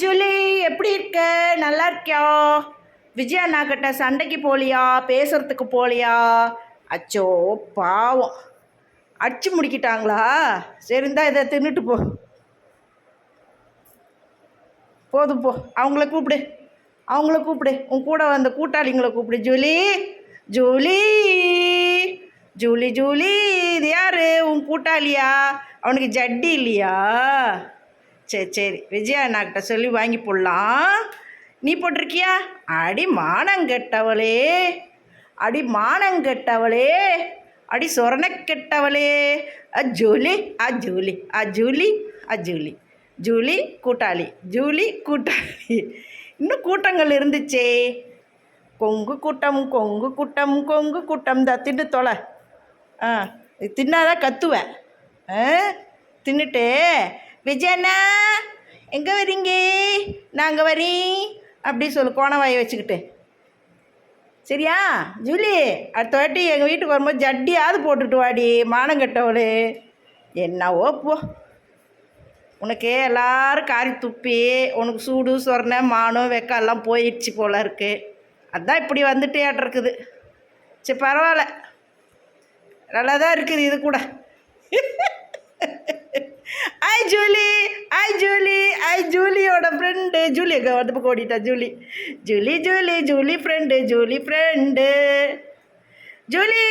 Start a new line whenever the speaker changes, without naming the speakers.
Julie, எப்படி இருக்க? நல்லா இருக்கியா? விஜயா அண்ணா கிட்ட சண்டைக்கு போலியா? பேசுறதுக்கு போலியா? அச்சோ பாவம், அடிச்சு முடிக்கிட்டாங்களா? சரி இருந்தா இதை தின்னுட்டு போ. போதும் போ, அவங்கள கூப்பிடு, அவங்கள கூப்பிடு, உன் கூட வந்த கூட்டாளிங்களை கூப்பிடு. ஜூலி, ஜூலி, ஜூலி, ஜூலி, இது யாரு? உன் கூட்டாளியா? அவனுக்கு ஜட்டி இல்லையா? சரி சரி, விஜயா அண்ணாக்கிட்ட சொல்லி வாங்கி போடலாம். நீ போட்டிருக்கியா? அடி மானங்கெட்டவளே, அடி மானங்கெட்டவளே, அடி சொரணக்கெட்டவளே. Julie, Julie, Julie, Julie, Julie கூட்டாளி, ஜூலி கூட்டாளி. இன்னும் கூட்டங்கள் இருந்துச்சே. கொங்கு கூட்டம், கொங்கு கூட்டம், கொங்கு கூட்டம் தான். தின்னு தொலை. தின்னாதான் கத்துவேன். தின்னுட்டு விஜயண்ணா எங்கே வரீங்க? நாங்கள் வரீன் அப்படி சொல்லு, கோணவாயை வச்சுக்கிட்டு. சரியா ஜூலி? அடுத்த வாட்டி எங்கள் வீட்டுக்கு வரும்போது ஜட்டியாவது போட்டுட்டு வாடி, மானங்கட்டவளே. என்னவோ போ, உனக்கு எல்லோரும் காரி துப்பி உனக்கு சூடு சொரணை மானம் வெக்கம் எல்லாம் போயிடுச்சு போல இருக்குது. அதுதான் இப்படி வந்துட்டே இருக்குது. சரி பரவாயில்ல, நல்லா தான் இருக்குது இது கூட. ஜூலி, ஜூலி, ஜூலியோட ஃப்ரெண்டு. ஜூலி எங்கே வந்து பக்கம் ஓடிட்டா? Julie, Julie, Julie, Julie friend, Julie friend, Julie.